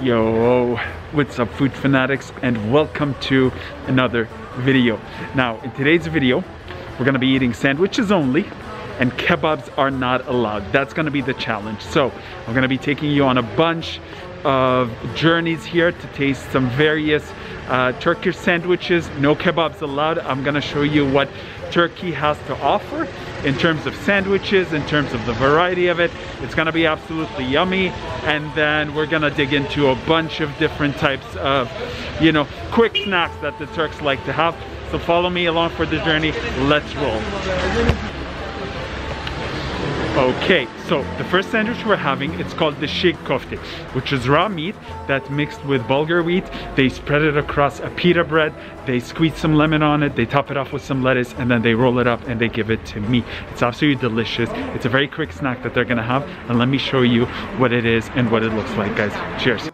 Yo, what's up food fanatics, and welcome to another video. Now in today's video we're gonna be eating sandwiches only, and kebabs are not allowed. That's gonna be the challenge. So I'm gonna be taking you on a bunch of journeys here to taste some various Turkish sandwiches. No kebabs allowed. I'm gonna show you what Turkey has to offer in terms of sandwiches, in terms of the variety of it. It's gonna be absolutely yummy. And then we're gonna dig into a bunch of different types of, quick snacks that the Turks like to have. So follow me along for the journey. Let's roll. Okay, so the first sandwich we're having, it's called the Cig Kofte, which is raw meat that's mixed with bulgur wheat. They spread it across a pita bread, they squeeze some lemon on it, they top it off with some lettuce, and then they roll it up and they give it to me. It's absolutely delicious. It's a very quick snack that they're gonna have, and let me show you what it is and what it looks like, guys. Cheers.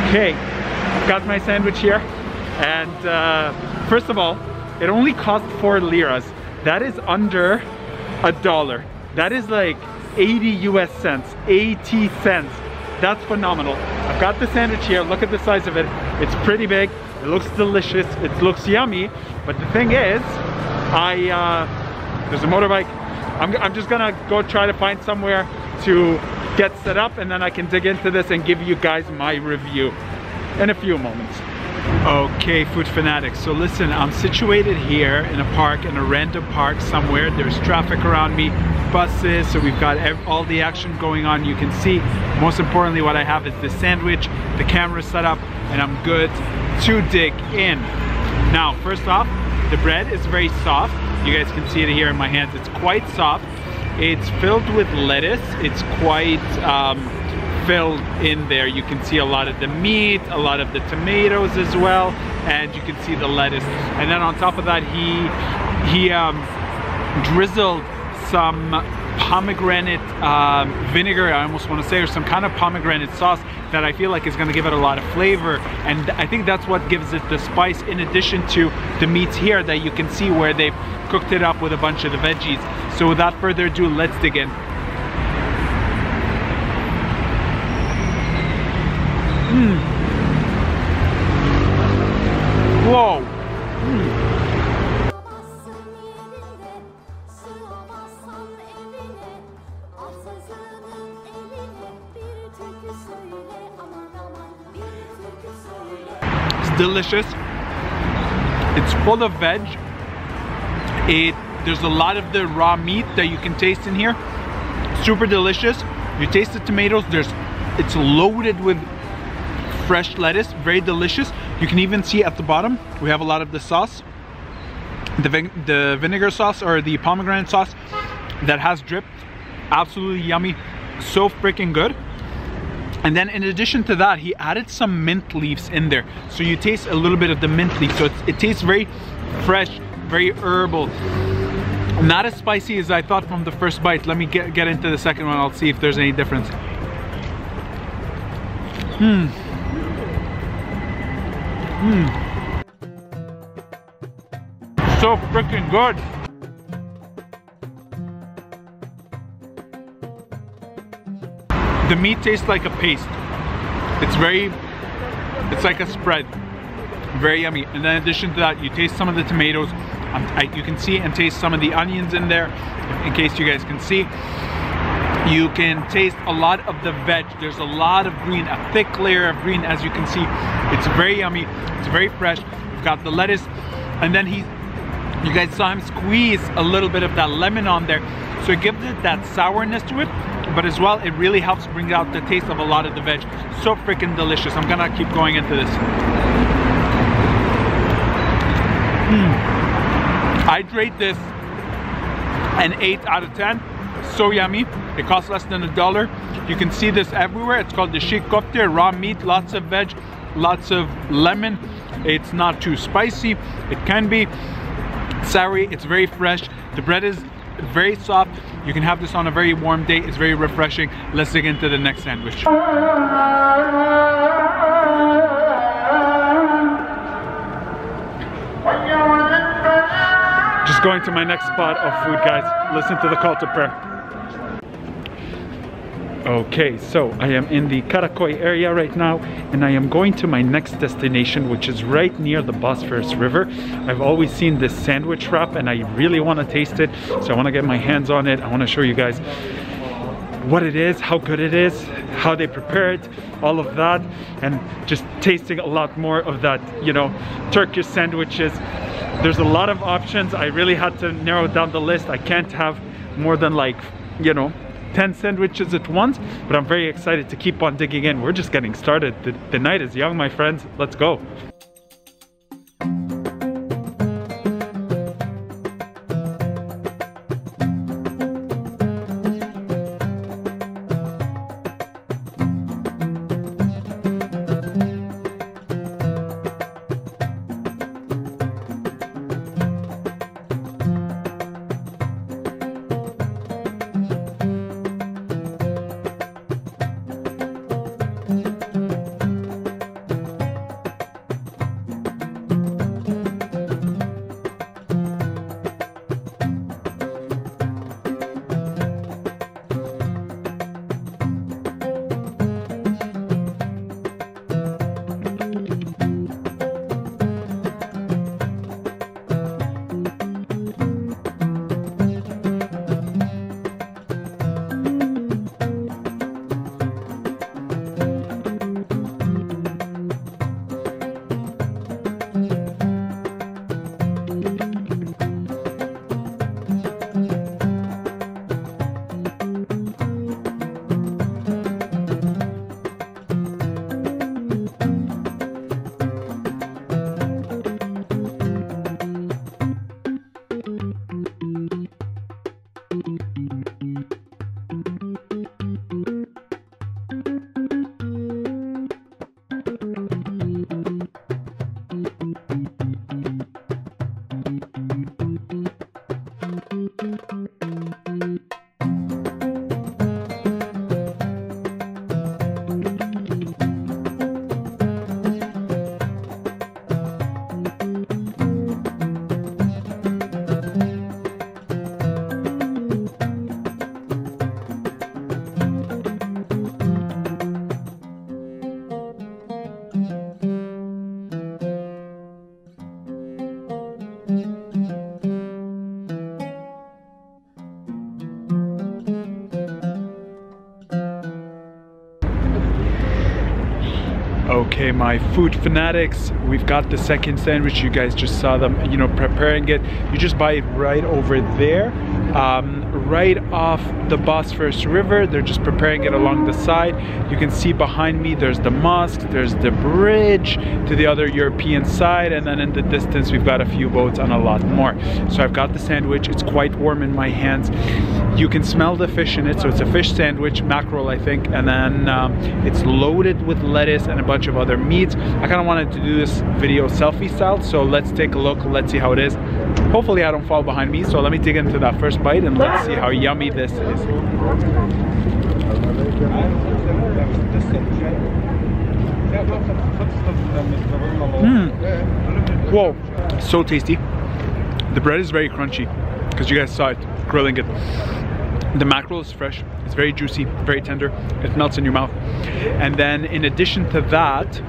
Okay, I've got my sandwich here, and first of all, it only cost 4 liras. That is under $1. That is like 80 US cents, 80 cents. That's phenomenal. I've got the sandwich here. Look at the size of it. It's pretty big. It looks delicious. It looks yummy. But the thing is, there's a motorbike. I'm just gonna go try to find somewhere to get set up, and then I can dig into this and give you guys my review in a few moments. Okay, food fanatics, so listen, I'm situated here in a park, in a random park somewhere. There's traffic around me, buses, so we've got all the action going on. You can see, most importantly, what I have is the sandwich, the camera set up, and I'm good to dig in. Now, first off, the bread is very soft. You guys can see it here in my hands. It's quite soft. It's filled with lettuce. It's quite filled in there. You can see a lot of the meat, a lot of the tomatoes as well, and you can see the lettuce. And then on top of that, he drizzled some pomegranate vinegar, I almost want to say, or some kind of pomegranate sauce that I feel like is going to give it a lot of flavor. And I think that's what gives it the spice, in addition to the meats here that you can see where they've cooked it up with a bunch of the veggies. So without further ado, let's dig in. Whoa. It's delicious. It's full of veg. There's a lot of the raw meat that you can taste in here. Super delicious. You taste the tomatoes. It's loaded with fresh lettuce. Very delicious. You can even see at the bottom we have a lot of the sauce, the vinegar sauce, or the pomegranate sauce that has dripped. Absolutely yummy. So freaking good. And then in addition to that, he added some mint leaves in there, so you taste a little bit of the mint leaf. So it tastes very fresh, very herbal. Not as spicy as I thought from the first bite. Let me get into the second one. I'll see if there's any difference. So freaking good. The meat tastes like a paste. It's like a spread. Very yummy. And then in addition to that, you taste some of the tomatoes. You can see and taste some of the onions in there, in case you guys can see. You can taste a lot of the veg. There's a lot of green, a thick layer of green, as you can see. It's very yummy, it's very fresh. We've got the lettuce, and then you guys saw him squeeze a little bit of that lemon on there. So it gives it that sourness to it, but as well, it really helps bring out the taste of a lot of the veg. So freaking delicious. I'm gonna keep going into this. I'd rate this an 8 out of 10. So yummy. It costs less than $1. You can see this everywhere. It's called the Cig Kofte, raw meat, lots of veg, lots of lemon. It's not too spicy. It can be soury. It's very fresh. The bread is very soft. You can have this on a very warm day. It's very refreshing. Let's dig into the next sandwich. Just going to my next spot of food, guys. Listen to the call to prayer. Okay, so I am in the Kokorec area right now, and I am going to my next destination, which is right near the Bosphorous River. I've always seen this sandwich wrap, and I really want to taste it, so I want to get my hands on it. I want to show you guys what it is, how good it is, how they prepare it, all of that, and just tasting a lot more of that, you know, Turkish sandwiches. There's a lot of options. I really had to narrow down the list. I can't have more than, like, you know, 10 sandwiches at once, but I'm very excited to keep on digging in. We're just getting started. The night is young, my friends. Let's go. Okay, my food fanatics, we've got the second sandwich. You guys just saw them, you know, preparing it. You just buy it right over there, right off the Bosphorous River. They're just preparing it along the side. You can see behind me, there's the mosque, there's the bridge to the other European side, and then in the distance, we've got a few boats and a lot more. So I've got the sandwich. It's quite warm in my hands. You can smell the fish in it. So it's a fish sandwich, mackerel, I think, and then it's loaded with lettuce and a bunch of other meats. I kind of wanted to do this video selfie style, so let's take a look. Let's see how it is. Hopefully I don't fall behind me, so let me dig into that first bite and let's see how yummy this is. Whoa, so tasty. The bread is very crunchy because you guys saw it grilling it. The mackerel is fresh, it's very juicy, very tender, it melts in your mouth. And then in addition to that,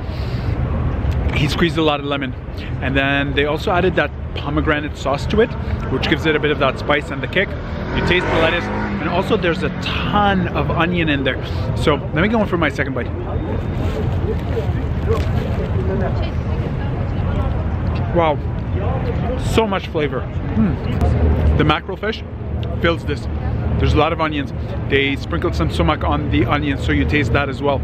he squeezed a lot of lemon. And then they also added that pomegranate sauce to it, which gives it a bit of that spice and the kick. You taste the lettuce, and also there's a ton of onion in there. So let me go in for my second bite. Wow, so much flavor. The mackerel fish fills this. There's a lot of onions. They sprinkled some sumac on the onions, so you taste that as well.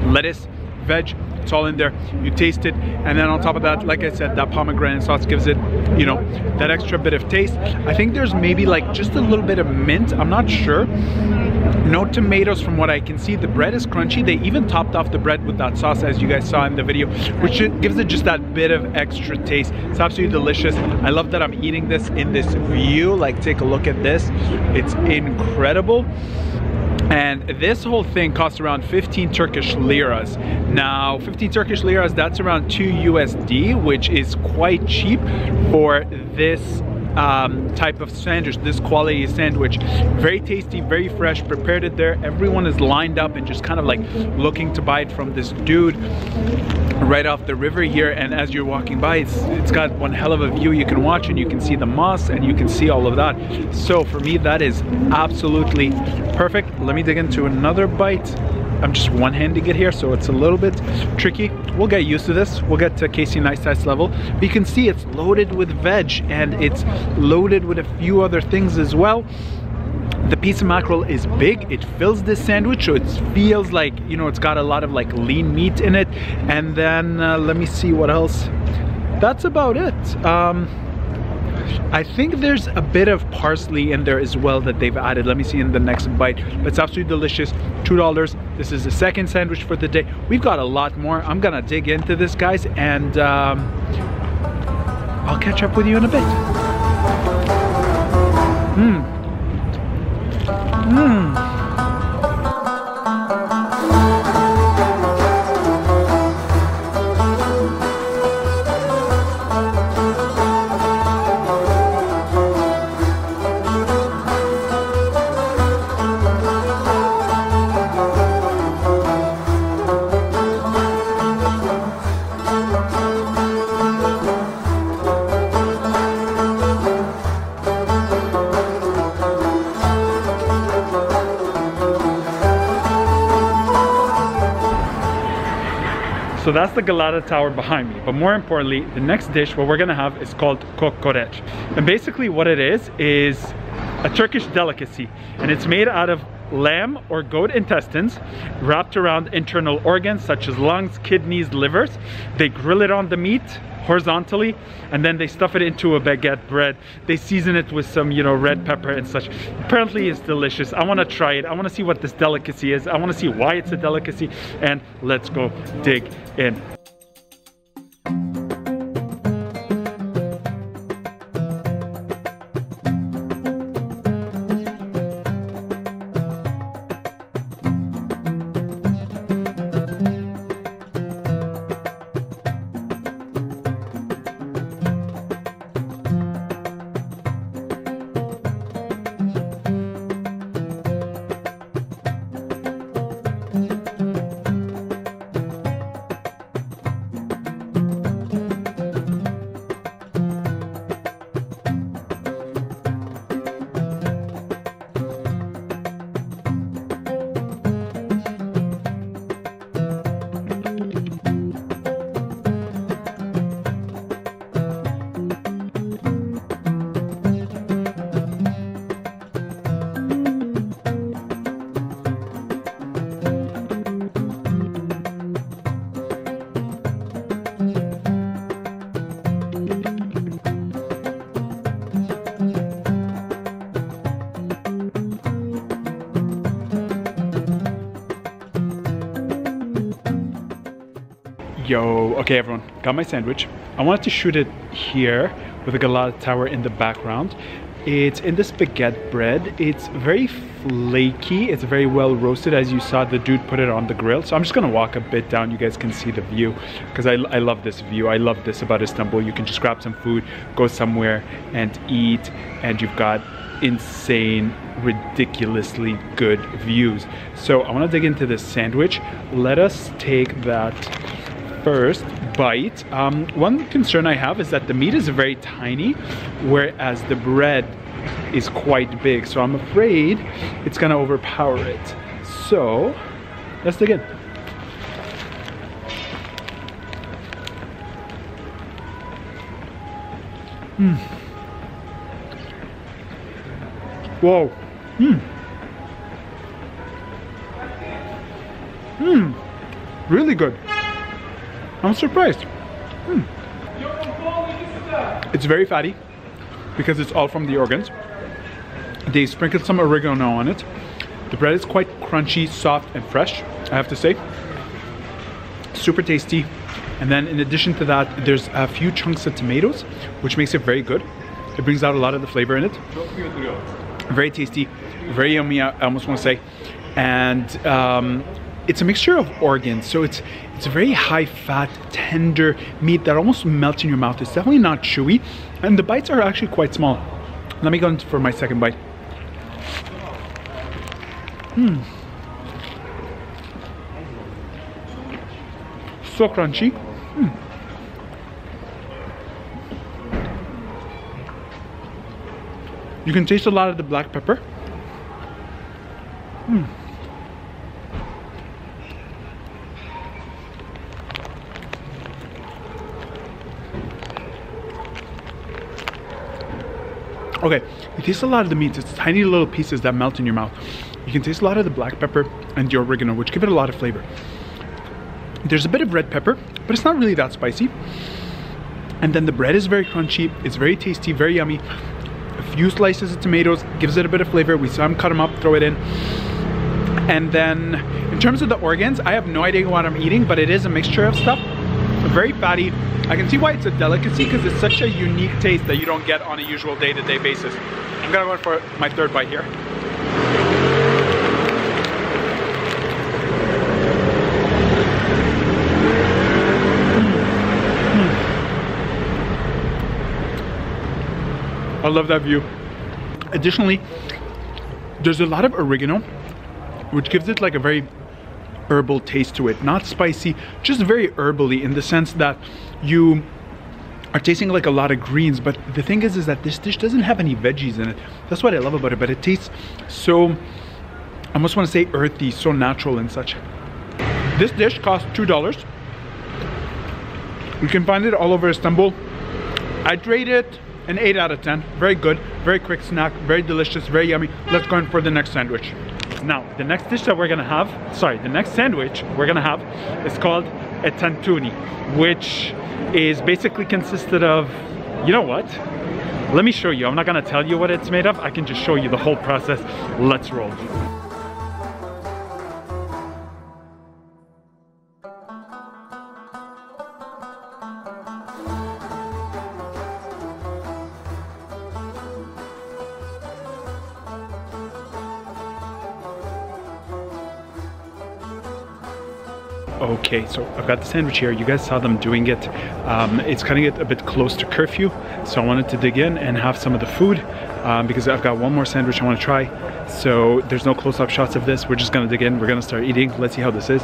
Lettuce, veg, it's all in there. You taste it, and then on top of that, like I said, that pomegranate sauce gives it, you know, that extra bit of taste. I think there's maybe like just a little bit of mint, I'm not sure. No tomatoes from what I can see. The bread is crunchy. They even topped off the bread with that sauce, as you guys saw in the video, which gives it just that bit of extra taste. It's absolutely delicious. I love that I'm eating this in this view. Like, take a look at this. It's incredible. And this whole thing costs around 15 Turkish liras. Now, 15 Turkish liras, that's around 2 USD, which is quite cheap for this type of sandwich, this quality sandwich. Very tasty, very fresh, prepared it there. Everyone is lined up and just kind of like looking to buy it from this dude right off the river here. And as you're walking by, it's got one hell of a view you can watch, and you can see the mosque and you can see all of that. So for me, that is absolutely perfect. Let me dig into another bite. I'm just one-handing it here, so it's a little bit tricky. We'll get used to this. We'll get to Casey Neistat's level. But you can see it's loaded with veg, and it's loaded with a few other things as well. The piece of mackerel is big. It fills this sandwich, so it feels like, you know, it's got a lot of like lean meat in it. And then let me see what else. That's about it. I think there's a bit of parsley in there as well that they've added. Let me see in the next bite. But it's absolutely delicious. $2. This is the second sandwich for the day. We've got a lot more. I'm gonna dig into this, guys, and I'll catch up with you in a bit. So that's the Galata Tower behind me. But more importantly, the next dish, what we're gonna have, is called Kokorec. And basically what it is a Turkish delicacy. And it's made out of lamb or goat intestines wrapped around internal organs such as lungs, kidneys, livers. They grill it on the meat horizontally, and then they stuff it into a baguette bread. They season it with some, you know, red pepper and such. Apparently it's delicious. I want to try it. I want to see what this delicacy is. I want to see why it's a delicacy, and let's go dig in. Yo, okay everyone, got my sandwich. I wanted to shoot it here with the Galata Tower in the background. It's in this baguette bread. It's very flaky. It's very well roasted. As you saw, the dude put it on the grill. So I'm just gonna walk a bit down. You guys can see the view, because I love this view. I love this about Istanbul. You can just grab some food, go somewhere and eat, and you've got insane, ridiculously good views. So I want to dig into this sandwich. Let us take that first bite. One concern I have is that the meat is very tiny, whereas the bread is quite big. So I'm afraid it's gonna overpower it. So let's dig in. Whoa. Really good. I'm surprised. It's very fatty because it's all from the organs. They sprinkled some oregano on it. The bread is quite crunchy, soft, and fresh, I have to say. Super tasty. And then in addition to that, there's a few chunks of tomatoes, which makes it very good. It brings out a lot of the flavor in it. Very tasty, very yummy, I almost want to say. And it's a mixture of organs, so it's a very high fat, tender meat that almost melts in your mouth. It's definitely not chewy, and the bites are actually quite small. Let me go in for my second bite. So crunchy. You can taste a lot of the black pepper. Okay, you taste a lot of the meat. It's tiny little pieces that melt in your mouth. You can taste a lot of the black pepper and the oregano, which give it a lot of flavor. There's a bit of red pepper, but it's not really that spicy. And then the bread is very crunchy. It's very tasty, very yummy. A few slices of tomatoes gives it a bit of flavor. We saw them cut them up, throw it in. And then in terms of the organs, I have no idea what I'm eating, but it is a mixture of stuff. Very fatty. I can see why it's a delicacy because it's such a unique taste that you don't get on a usual day-to-day basis. I'm gonna go for my third bite here. I love that view. Additionally, there's a lot of oregano, which gives it like a very herbal taste to it. Not spicy, just very herbally in the sense that you are tasting like a lot of greens. But the thing is that this dish doesn't have any veggies in it. That's what I love about it, but it tastes so, I almost want to say earthy, so natural and such. This dish costs $2. You can find it all over Istanbul. I'd rate it an 8 out of 10. Very good, very quick snack, very delicious, very yummy. Let's go in for the next sandwich. Now, the next dish that we're gonna have, the next sandwich we're gonna have is called a Tantuni, which is basically consisted of, you know what? Let me show you. I'm not gonna tell you what it's made of. I can just show you the whole process. Let's roll. Okay, so I've got the sandwich here. You guys saw them doing it. It's cutting it a bit close to curfew, so I wanted to dig in and have some of the food because I've got one more sandwich I want to try. So there's no close-up shots of this. We're just gonna dig in. We're gonna start eating. Let's see how this is.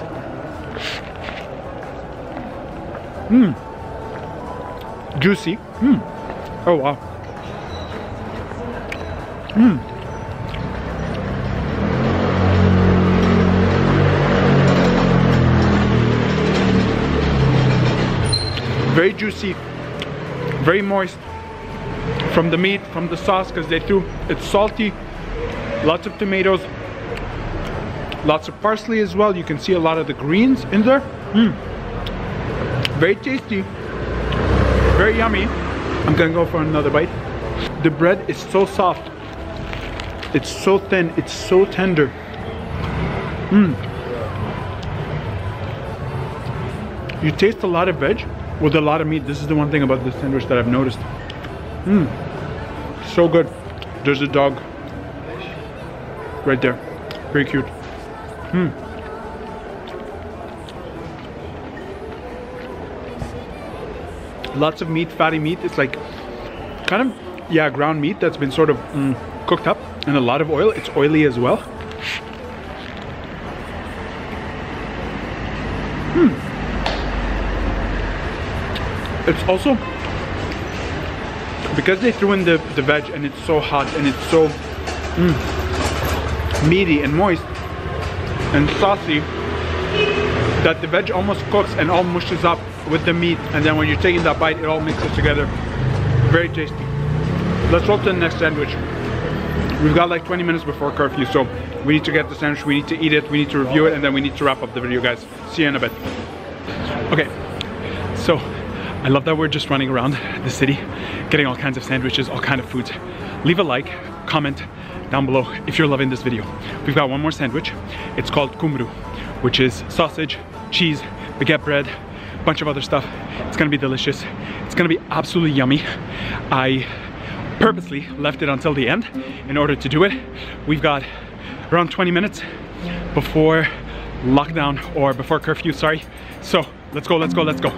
Juicy. Oh wow. Very juicy, very moist from the meat, from the sauce, because they threw, it's salty, lots of tomatoes, lots of parsley as well. You can see a lot of the greens in there. Very tasty, very yummy. I'm gonna go for another bite. The bread is so soft, it's so thin, it's so tender. You taste a lot of veg with a lot of meat. This is the one thing about this sandwich that I've noticed. So good. There's a dog right there. Very cute. Lots of meat, fatty meat. It's like kind of, yeah, ground meat that's been sort of cooked up in a lot of oil. It's oily as well. It's also, because they threw in the veg and it's so hot and it's so meaty and moist and saucy, that the veg almost cooks and all mushes up with the meat, and then when you're taking that bite, it all mixes together. Very tasty. Let's roll to the next sandwich. We've got like 20 minutes before curfew, so we need to get the sandwich, we need to eat it, we need to review it, and then we need to wrap up the video, guys. See you in a bit. Okay, so I love that we're just running around the city, getting all kinds of sandwiches, all kinds of foods. Leave a like, comment down below if you're loving this video. We've got one more sandwich. It's called kumru, which is sausage, cheese, baguette bread, a bunch of other stuff. It's gonna be delicious. It's gonna be absolutely yummy. I purposely left it until the end in order to do it. We've got around 20 minutes before lockdown, or before curfew, sorry. So let's go, let's go, let's go.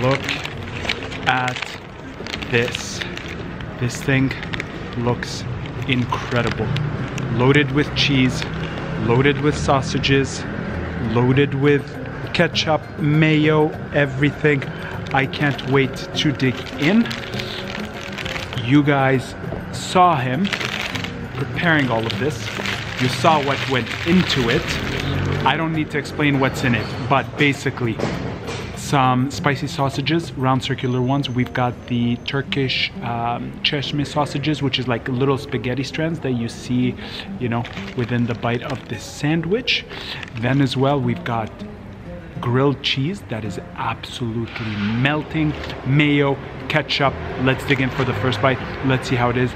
Look at this. This thing looks incredible. Loaded with cheese, loaded with sausages, loaded with ketchup, mayo, everything. I can't wait to dig in. You guys saw him preparing all of this. You saw what went into it. I don't need to explain what's in it, but basically some spicy sausages, round circular ones. We've got the Turkish Cesme sausages, which is like little spaghetti strands that you see, you know, within the bite of this sandwich. Then as well, we've got grilled cheese that is absolutely melting, mayo, ketchup. Let's dig in for the first bite. Let's see how it is.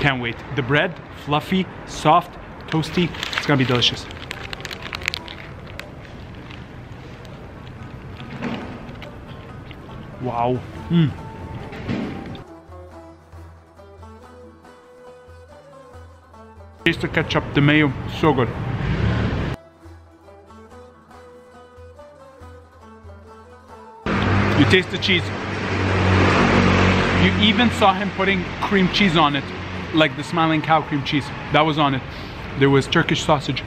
Can't wait. The bread, fluffy, soft, toasty. It's gonna be delicious. Wow. Taste the ketchup, the mayo, so good. You taste the cheese. You even saw him putting cream cheese on it, like the smiling cow cream cheese. That was on it. There was Turkish sausage.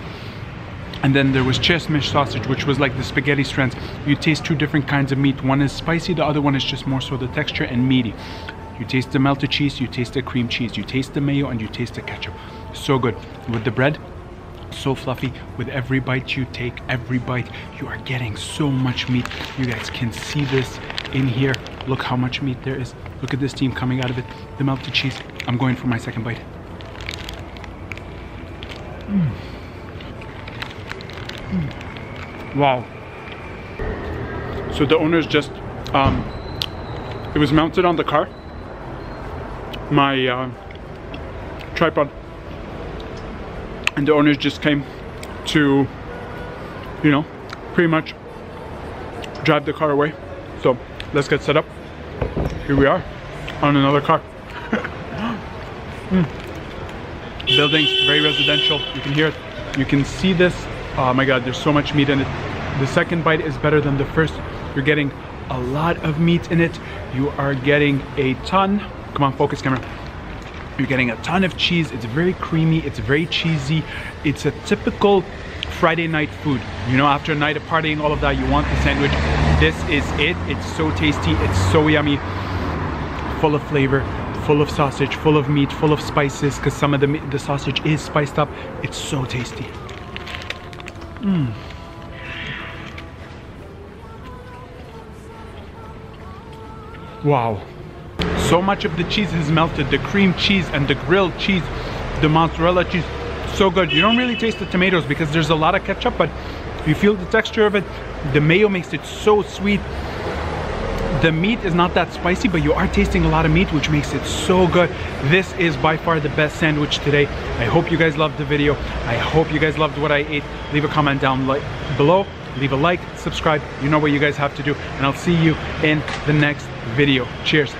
And then there was Cesme sausage, which was like the spaghetti strands. You taste two different kinds of meat. One is spicy, the other one is just more so the texture and meaty. You taste the melted cheese, you taste the cream cheese, you taste the mayo, and you taste the ketchup. So good. With the bread, so fluffy. With every bite you take, every bite, you are getting so much meat. You guys can see this in here. Look how much meat there is. Look at this steam coming out of it. The melted cheese. I'm going for my second bite. Wow. So the owners just, it was mounted on the car, my tripod, and the owners just came to, you know, pretty much drive the car away. So let's get set up. Here we are on another car. Buildings, very residential. You can hear it. You can see this. Oh my God, there's so much meat in it. The second bite is better than the first. You're getting a lot of meat in it. You are getting a ton. Come on, focus camera. You're getting a ton of cheese. It's very creamy. It's very cheesy. It's a typical Friday night food. You know, after a night of partying, all of that, you want the sandwich. This is it. It's so tasty. It's so yummy. Full of flavor, full of sausage, full of meat, full of spices, because some of the sausage is spiced up. It's so tasty. Wow. So much of the cheese has melted. The cream cheese and the grilled cheese, the mozzarella cheese, so good. You don't really taste the tomatoes because there's a lot of ketchup, but you feel the texture of it. The mayo makes it so sweet. The meat is not that spicy, but you are tasting a lot of meat, which makes it so good. This is by far the best sandwich today. I hope you guys loved the video. I hope you guys loved what I ate. Leave a comment down below. Leave a like, subscribe. You know what you guys have to do. And I'll see you in the next video. Cheers.